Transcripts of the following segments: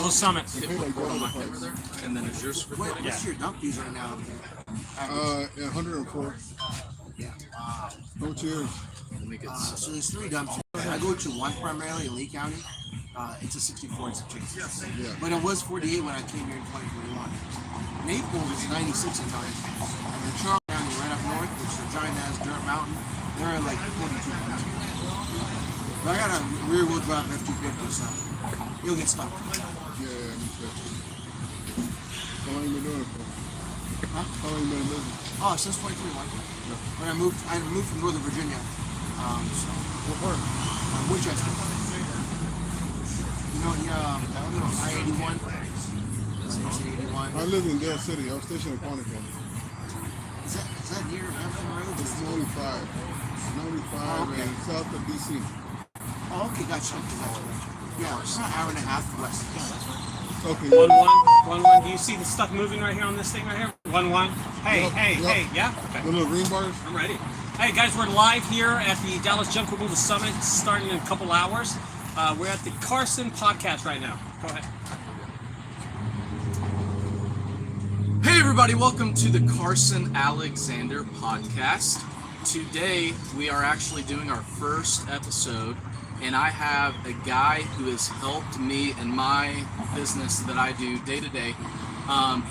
Jungle Summit. And then is yours recording? What's your dump fees right now? 104. Yeah. No cheers. So there's 3 dumps. I go to one primarily in Lee County. It's a 64 inch chicken. Yeah. But it was 48 when I came here in 2021. Maple is 96 in time. And then Charles County right up north, which is a giant ass dirt mountain, they're at like 42 pounds. But I got a rear wheel drive F250, so you'll get stuck. Yeah, me too. How long you been doing it for? Huh? How long you been in business? Oh, since 2021. When I moved from Northern Virginia. So What part? Winchester. You know, I-81. I live in Dale City. I was stationed in Quantico. Is that near Hampton Road? It's 95. It's 95 okay. and south of DC. Oh, okay, gotcha. Yeah, it's an hour and a half west. Okay. 1-1. Do you see the stuff moving right here on this thing right here? 1-1. Hey, Yep, hey, yep. hey. Yeah? Okay. The little green bars? I'm ready. Hey, guys, we're live here at the Dallas Junk Removal Summit starting in a couple hours. We're at the Carson podcast right now. Go ahead. Hey everybody, welcome to the Carson Alexander podcast. Today we are actually doing our first episode, and I have a guy who has helped me in my business that I do day to day.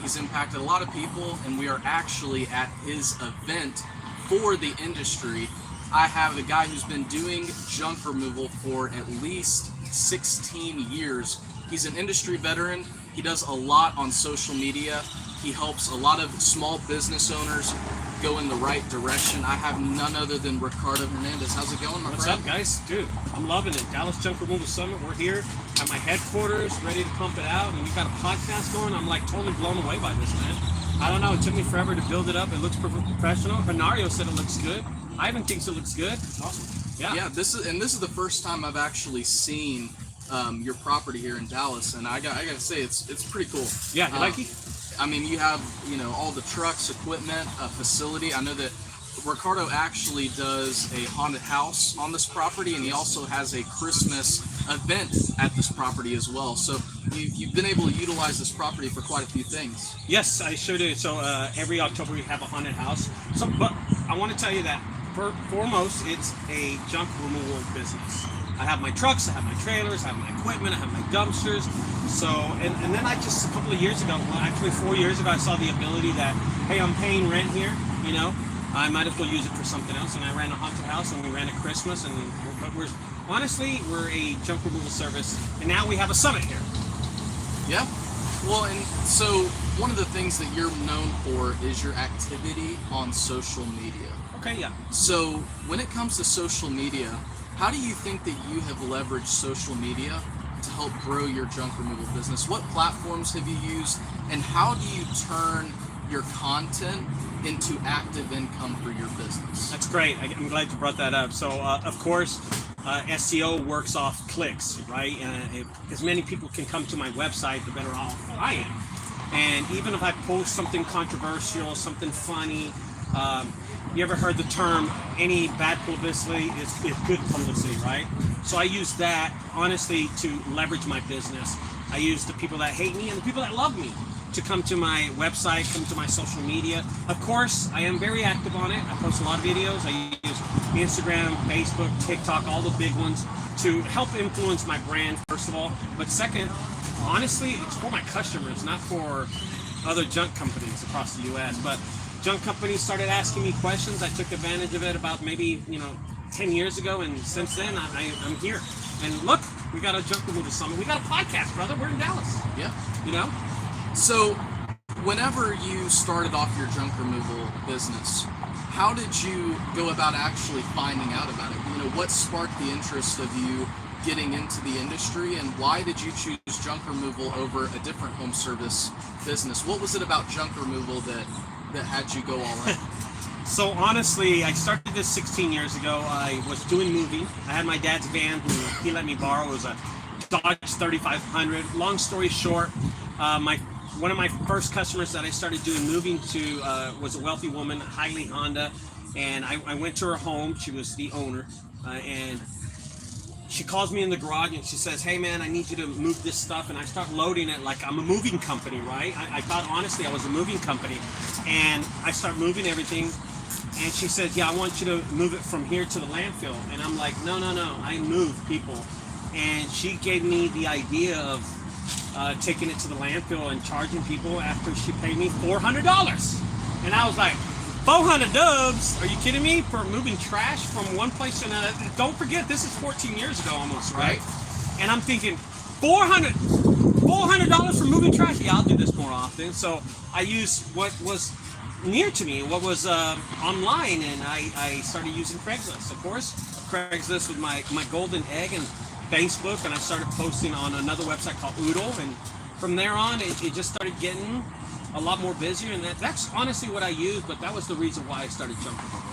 He's impacted a lot of people, and we are actually at his event for the industry. I have a guy who's been doing junk removal for at least 16 years. He's an industry veteran. He does a lot on social media. He helps a lot of small business owners go in the right direction. I have none other than Ricardo Hernandez. How's it going, my What's friend? up, guys? Dude, I'm loving it. Dallas Junk Removal Summit. We're here at my headquarters, ready to pump it out, and we got a podcast going. I'm like totally blown away by this, man. I don't know. It took me forever to build it up. It looks professional. Hernario said it looks good. Ivan thinks it looks good. Awesome. Yeah. Yeah, this is the first time I've actually seen your property here in Dallas, and I gotta say it's pretty cool. Yeah, you like it? I mean, you have all the trucks, equipment, a facility. I know that Ricardo actually does a haunted house on this property, and he also has a Christmas event at this property as well. So you've been able to utilize this property for quite a few things. Yes, I sure do. So every October we have a haunted house. So, but I want to tell you that foremost, it's a junk removal business. I have my trucks, I have my trailers, I have my equipment, I have my dumpsters. So, and then I just, a couple of years ago, well, actually 4 years ago, I saw the ability that, hey, I'm paying rent here, I might as well use it for something else. And I ran a haunted house, and we ran a Christmas, but we're a junk removal service, and now we have a summit here. Yeah. Well, and so one of the things that you're known for is your activity on social media. Okay, yeah. So when it comes to social media, how do you think that you have leveraged social media to help grow your junk removal business? What platforms have you used, and how do you turn your content into active income for your business? That's great. I'm glad you brought that up. So, of course, SEO works off clicks, right? As many people can come to my website, the better off I am. And even if I post something controversial, something funny, you ever heard the term, any bad publicity is good publicity, right? So I use that, honestly, to leverage my business. I use the people that hate me and the people that love me to come to my website, come to my social media. Of course, I am very active on it. I post a lot of videos. I use Instagram, Facebook, TikTok, all the big ones to help influence my brand, first of all. But second, honestly, it's for my customers, not for other junk companies across the U.S. But junk companies started asking me questions. I took advantage of it about maybe 10 years ago, and since then I'm here. And look, we got a junk removal summit. We got a podcast, brother. We're in Dallas. Yeah. So whenever you started off your junk removal business, how did you go about actually finding out about it? What sparked the interest of you getting into the industry, and why did you choose junk removal over a different home service business? What was it about junk removal that had you go all in? So honestly, I started this 16 years ago. I was doing moving. I had my dad's van who he let me borrow. It was a Dodge 3500. Long story short, one of my first customers that I started doing moving to was a wealthy woman, highly Honda, and I went to her home. She was the owner, and she calls me in the garage and she says, hey man, I need you to move this stuff. And I start loading it like I'm a moving company, right? I thought honestly I was a moving company. And I start moving everything. And she says, yeah, I want you to move it from here to the landfill. And I'm like, no, I move people. And she gave me the idea of taking it to the landfill and charging people after she paid me $400. And I was like, 400 dubs? Are you kidding me? For moving trash from one place to another? Don't forget, this is 14 years ago almost, right? And I'm thinking, $400 for moving trash? Yeah, I'll do this more often. So I used what was near to me, what was online, and I started using Craigslist. Of course, Craigslist was my golden egg, and Facebook, and I started posting on another website called Oodle, and from there on, it just started getting a lot more busier, and that's honestly what I use, but that was the reason why I started jumping over.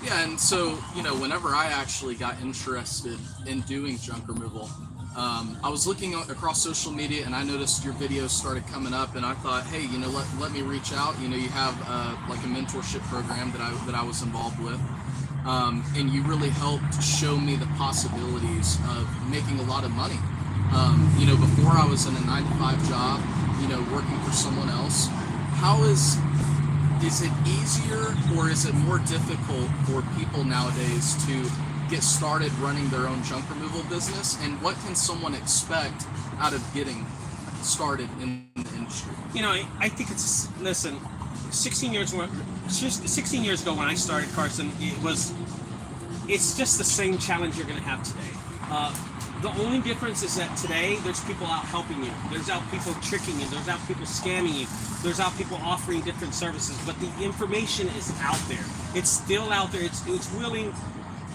Yeah, and so, whenever I actually got interested in doing junk removal, I was looking across social media and I noticed your videos started coming up, and I thought, hey, let me reach out. You have like a mentorship program that I was involved with. And you really helped show me the possibilities of making a lot of money. Before I was in a 9-to-5 job, working for someone else. How is it easier or is it more difficult for people nowadays to get started running their own junk removal business? And what can someone expect out of getting started in the industry? I think listen, 16 years ago when I started, Carson, it's just the same challenge you're going to have today. The only difference is that today there's people out helping you. There's out people tricking you. There's out people scamming you. There's out people offering different services. But the information is out there. It's still out there. It's willing.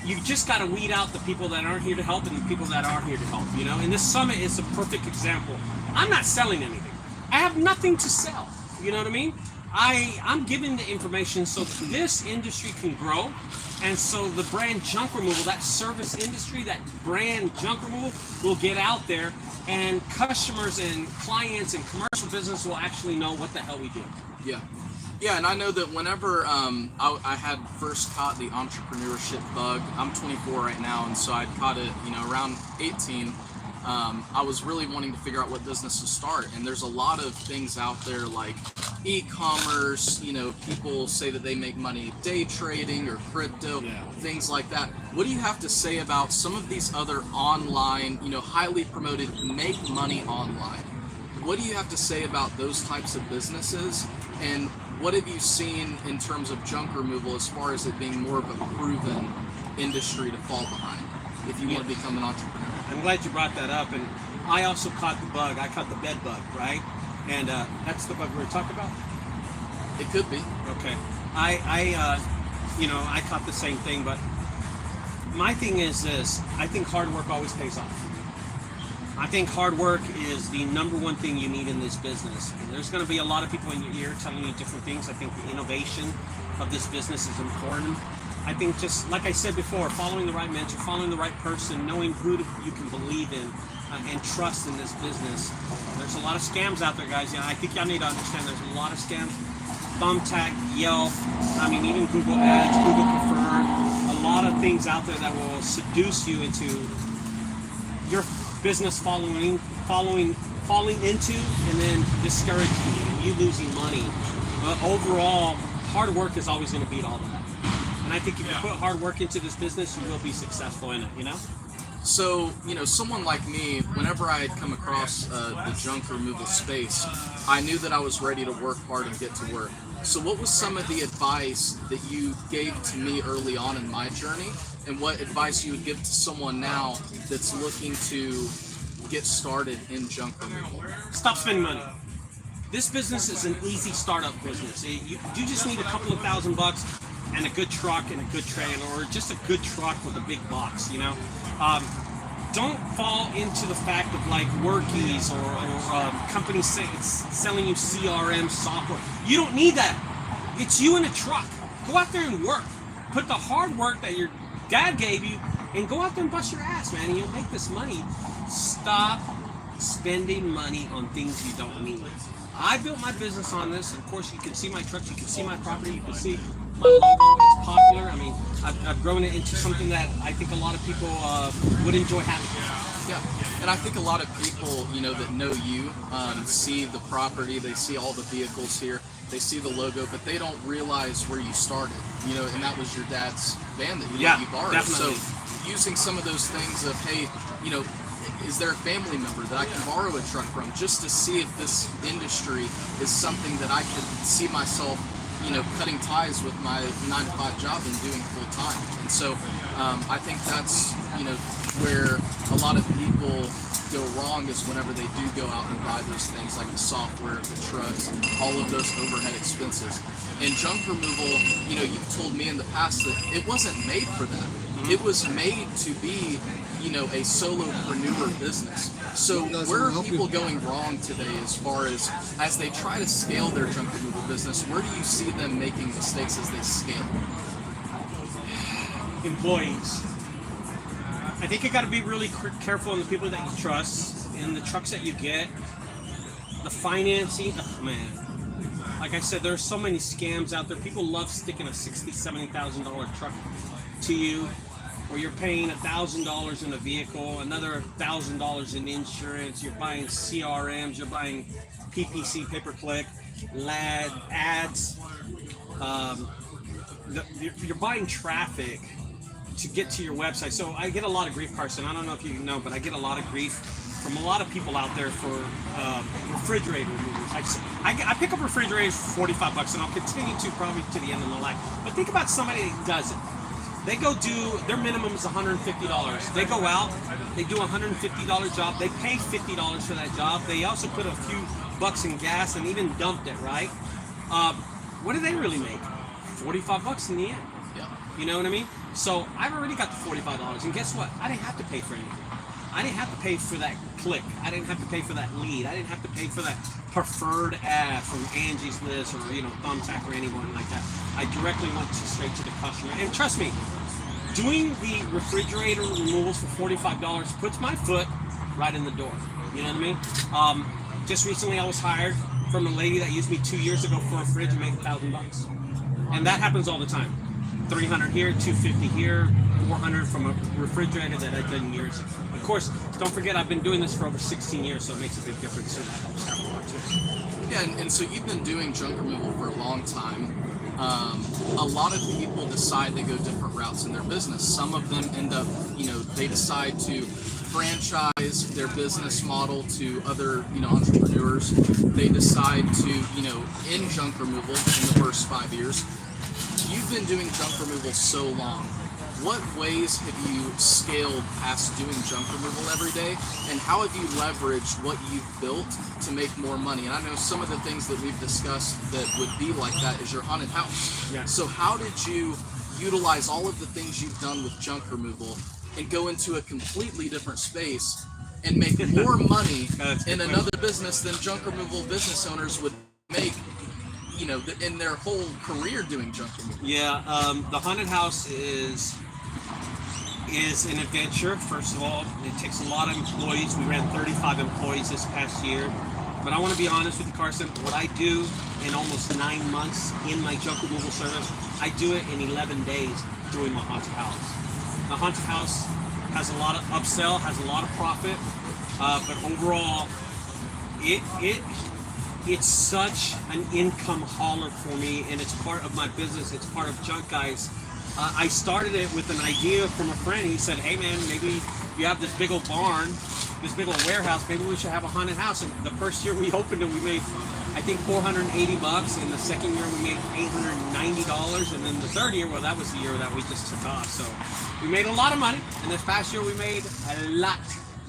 You just got to weed out the people that aren't here to help and the people that are here to help. And this summit is a perfect example. I'm not selling anything. I have nothing to sell. You know what I mean? I'm giving the information so this industry can grow, and so the brand junk removal, that service industry, that brand junk removal will get out there, and customers and clients and commercial business will actually know what the hell we do. Yeah, and I know that whenever I had first caught the entrepreneurship bug, I'm 24 right now, and so I caught it, around 18. I was really wanting to figure out what business to start, and there's a lot of things out there like e-commerce. People say that they make money day trading or crypto, things like that. What do you have to say about some of these other online, highly promoted make money online? What do you have to say about those types of businesses, and what have you seen in terms of junk removal as far as it being more of a proven industry to fall behind if you want to become an entrepreneur? I'm glad you brought that up, and I also caught the bug. I caught the bed bug, right? And that's the bug we were talking about? It could be. Okay. I caught the same thing, but my thing is this. I think hard work always pays off. I think hard work is the number one thing you need in this business. And there's going to be a lot of people in your ear telling you different things. I think the innovation of this business is important. I think, just like I said before, following the right mentor, following the right person, knowing who you can believe in and trust in this business. There's a lot of scams out there, guys. I think y'all need to understand there's a lot of scams. Thumbtack, Yelp, even Google Ads, Google Preferred, a lot of things out there that will seduce you into your business falling into, and then discouraging you and you losing money. But overall, hard work is always going to beat all that. And I think if you put hard work into this business, you will be successful in it, So, someone like me, whenever I had come across the junk removal space, I knew that I was ready to work hard and get to work. So what was some of the advice that you gave to me early on in my journey, and what advice you would give to someone now that's looking to get started in junk removal? Stop spending money. This business is an easy startup business. You just need a couple of $1,000 and a good truck and a good trailer, or just a good truck with a big box, Don't fall into the fact of like Workies or companies selling you CRM software. You don't need that. It's you in a truck. Go out there and work. Put the hard work that your dad gave you and go out there and bust your ass, man, and you'll make this money. Stop spending money on things you don't need. I built my business on this. Of course, you can see my trucks, you can see my property, you can see my logo. It's popular. I mean, I've grown it into something that I think a lot of people would enjoy having. Yeah, and I think a lot of people, that know you, see the property, they see all the vehicles here, they see the logo, but they don't realize where you started, and that was your dad's van that you borrowed. Definitely. So using some of those things of, hey, is there a family member that I can borrow a truck from, just to see if this industry is something that I could see myself, cutting ties with my 9-to-5 job and doing full time. And so I think that's, where a lot of people go wrong, is whenever they do go out and buy those things like the software, the trucks, all of those overhead expenses. And junk removal, you've told me in the past that it wasn't made for that. It was made to be, a solopreneur business. So where are people going wrong today as they try to scale their junk removal business? Where do you see them making mistakes as they scale? Employees. I think you got to be really careful in the people that you trust, in the trucks that you get, the financing. Oh, man, like I said, there's so many scams out there. People love sticking a $60,000, $70,000 truck to you, or you're paying $1,000 in a vehicle, another $1,000 in insurance. You're buying CRMs, you're buying PPC, pay-per-click, LAD ads. You're buying traffic to get to your website. So I get a lot of grief, Carson. I don't know if you know, but I get a lot of grief from a lot of people out there for refrigerator removers. I pick up refrigerators for $45, and I'll continue to probably to the end of my life. But think about somebody that does it. They go do, their minimum is $150. They go out, they do a $150 job, they pay $50 for that job. They also put a few bucks in gas and even dumped it, right? What do they really make? $45 in the end. Yeah. You know what I mean? So I've already got the $45, and guess what? I didn't have to pay for anything. I didn't have to pay for that click. I didn't have to pay for that lead. I didn't have to pay for that preferred ad from Angie's List or Thumbtack or anyone like that. I directly went straight to the customer. And trust me, doing the refrigerator removals for $45 puts my foot right in the door. You know what I mean? Just recently, I was hired from a lady that used me 2 years ago for a fridge and made $1,000, and that happens all the time. 300 here, 250 here, 400 from a refrigerator that I've done years. Of course, don't forget I've been doing this for over 16 years, so it makes a big difference. So that helps out a lot too. Yeah, and so you've been doing junk removal for a long time. A lot of people decide they go different routes in their business. Some of them end up, they decide to franchise their business model to other, entrepreneurs. They decide to, end junk removal in the first 5 years. You've been doing junk removal so long. What ways have you scaled past doing junk removal every day, and how have you leveraged what you've built to make more money? And I know some of the things that we've discussed that would be like that is your haunted house. Yeah. So how did you utilize all of the things you've done with junk removal and go into a completely different space and make more money in another business than junk removal business owners would make, in their whole career doing junk removal? Yeah, the haunted house is an adventure. First of all, it takes a lot of employees. We ran 35 employees this past year. But I want to be honest with you, Carson. What I do in almost 9 months in my junk removal service, I do it in 11 days doing my haunted house. The haunted house has a lot of upsell, has a lot of profit, but overall, it's such an income hauler for me, and it's part of my business. It's part of Junk Guys. I started it with an idea from a friend. He said, hey man, maybe you have this big old barn, this big old warehouse, maybe we should have a haunted house. And the first year we opened it, we made, I think, $480. And the second year we made $890. And then the third year, well, that was the year that we just took off. So we made a lot of money. And this past year we made a lot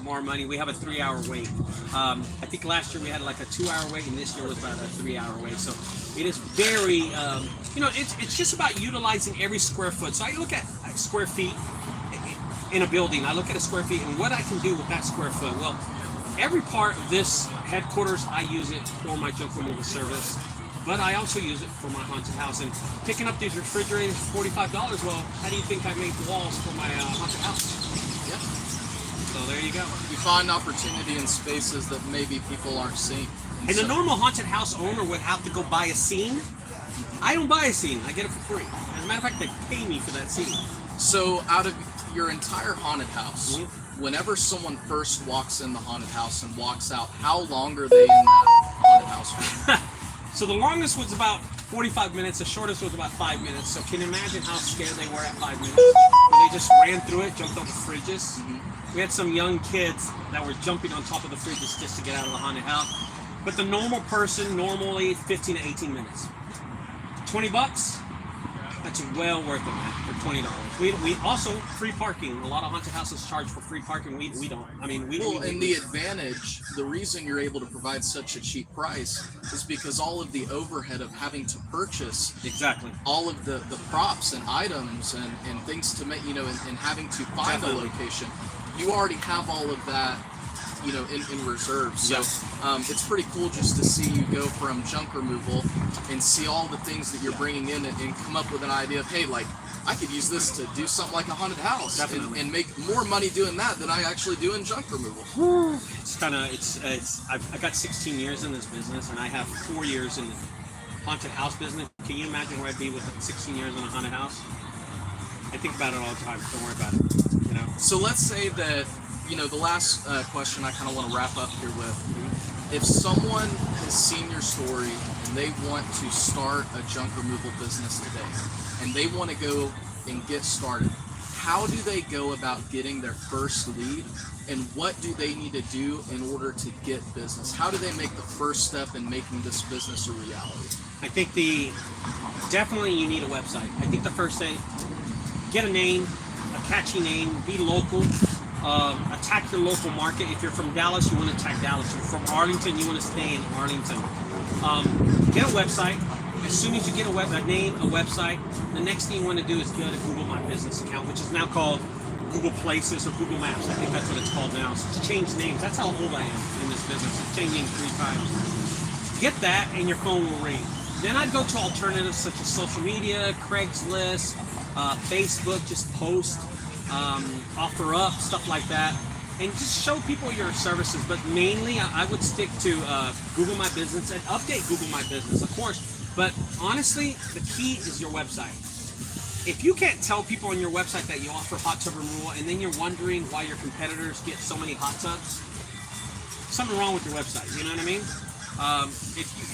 more money. We have a 3-hour wait. I think last year we had like a 2-hour wait, and this year was about a 3-hour wait. So it is very, it's just about utilizing every square foot. So I look at square feet in a building. I look at a square feet and what I can do with that square foot. Well, every part of this headquarters, I use it for my junk removal service, but I also use it for my haunted house. And picking up these refrigerators for $45, well, how do you think I made walls for my haunted house? Yeah. So there you go. You find opportunity in spaces that maybe people aren't seeing. And the normal haunted house owner would have to go buy a scene. I don't buy a scene. I get it for free. As a matter of fact, they pay me for that scene. So out of your entire haunted house, Mm-hmm. whenever someone first walks in the haunted house and walks out, how long are they in that haunted house for? So the longest was about 45 minutes. The shortest was about 5 minutes. So can you imagine how scared they were at 5 minutes? Where they just ran through it, jumped over fridges. We had some young kids that were jumping on top of the fridges just to get out of the haunted house. But the normal person, normally 15 to 18 minutes. $20, that's well worth it, man, for $20. We also, free parking. A lot of haunted houses charge for free parking. We don't. I mean, And the advantage, the reason you're able to provide such a cheap price is because all of the overhead of having to purchase exactly all of the props and items and things to make, and having to find Definitely. a location, you already have all of that, in reserve. So it's pretty cool just to see you go from junk removal and see all the things that you're bringing in and come up with an idea of, hey, like, I could use this to do something like a haunted house and make more money doing that than I actually do in junk removal. It's kind of, I got 16 years in this business, and I have 4 years in the haunted house business. Can you imagine where I'd be with 16 years in a haunted house? I think about it all the time. Don't worry about it. So let's say that, the last question I kind of want to wrap up here with, if someone has seen your story and they want to start a junk removal business today, and they want to go and get started, how do they go about getting their first lead, and what do they need to do in order to get business? How do they make the first step in making this business a reality? I think definitely you need a website. I think the first thing, get a name, a catchy name, be local, attack your local market. If you're from Dallas, you want to attack Dallas. If you're from Arlington, you want to stay in Arlington. Get a website. As soon as you get a name, a website, the next thing you want to do is go to Google My Business account, which is now called Google Places or Google Maps. I think that's what it's called now. So to change names, that's how old I am in this business. It's changing 3 times. Get that and your phone will ring. Then I'd go to alternatives such as social media, Craigslist, Facebook, just post, offer up, stuff like that. And just show people your services. But mainly I would stick to Google My Business and update Google My Business, of course. But honestly, the key is your website. If you can't tell people on your website that you offer hot tub removal, and then you're wondering why your competitors get so many hot tubs, something wrong with your website. You know what I mean?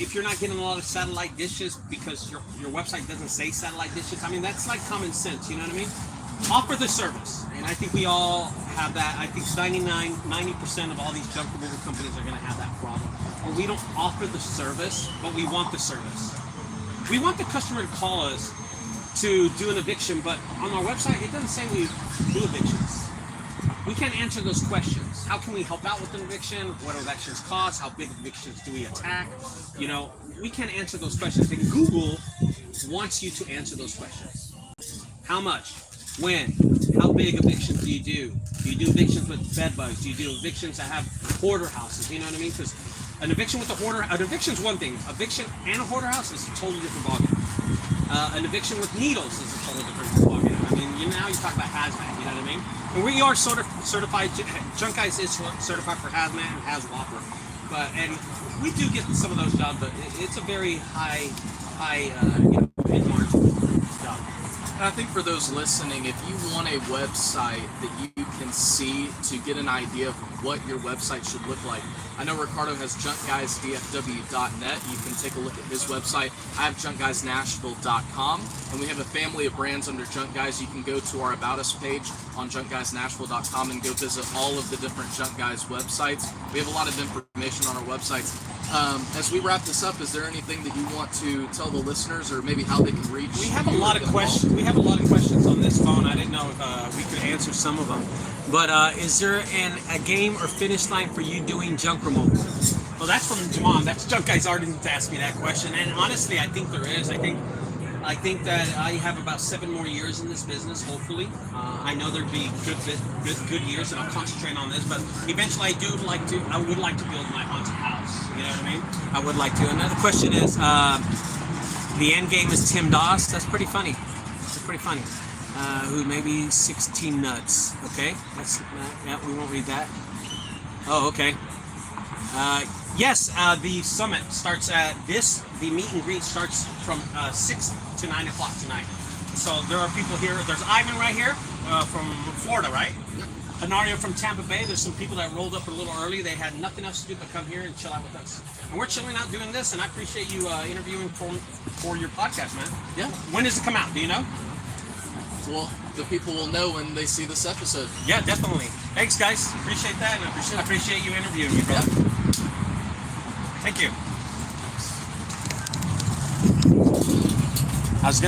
If you're not getting a lot of satellite dishes because your website doesn't say satellite dishes, I mean, that's like common sense. You know what I mean? Offer the service, and I think we all have that. I think 90% of all these junk removal companies are going to have that problem. Or we don't offer the service, but we want the service. We want the customer to call us to do an eviction, but on our website, it doesn't say we do evictions. We can't answer those questions. How can we help out with an eviction? What do evictions cost? How big evictions do we attack? We can't answer those questions. And Google wants you to answer those questions. How much? When? How big evictions do you do? Do you do evictions with bed bugs? Do you do evictions that have hoarder houses? You know what I mean? Because an eviction with a hoarder, an eviction's one thing. Eviction and a hoarder house is a totally different ballgame. An eviction with needles is a totally different ballgame. I mean, now you talk about hazmat. You know what I mean? And we are sort of certified. Junk Guys is certified for hazmat and has Whopper, and we do get some of those jobs, but it's a very high in margin job. I think for those listening, if you want a website that you can see to get an idea of what your website should look like, I know Ricardo has junkguysdfw.net. You can take a look at his website. I have junkguysnashville.com, and we have a family of brands under Junk Guys. You can go to our About Us page on junkguysnashville.com and go visit all of the different Junk Guys websites. We have a lot of information on our websites. As we wrap this up, is there anything that you want to tell the listeners, or maybe how they can reach? We have a lot of questions. We have a lot of questions on this phone. I didn't know if we could answer some of them. But is there a game or finish line for you doing junk removal? Well, that's from Jamon. That's Junk Guys Arden to ask me that question. And honestly, I think there is. I think that I have about 7 more years in this business, hopefully. I know there'd be good years, and I'll concentrate on this. But eventually, I would like to build my haunted house. You know what I mean? I would like to. Another question is, the end game is Tim Doss. That's pretty funny. Who maybe 16 nuts. Okay, we won't read that. Oh, okay. Yes, the summit starts the meet and greet starts from 6 to 9 o'clock tonight. So there are people here. There's Ivan right here from Florida, right? Yep. Anario from Tampa Bay. There's some people that rolled up a little early. They had nothing else to do but come here and chill out with us. And we're chilling out doing this, and I appreciate you interviewing for your podcast, man. Yeah. When does it come out? Do you know? Well, the people will know when they see this episode. Yeah, definitely. Thanks, guys. Appreciate that, and I appreciate you interviewing me, brother. Yeah. Thank you. I was gonna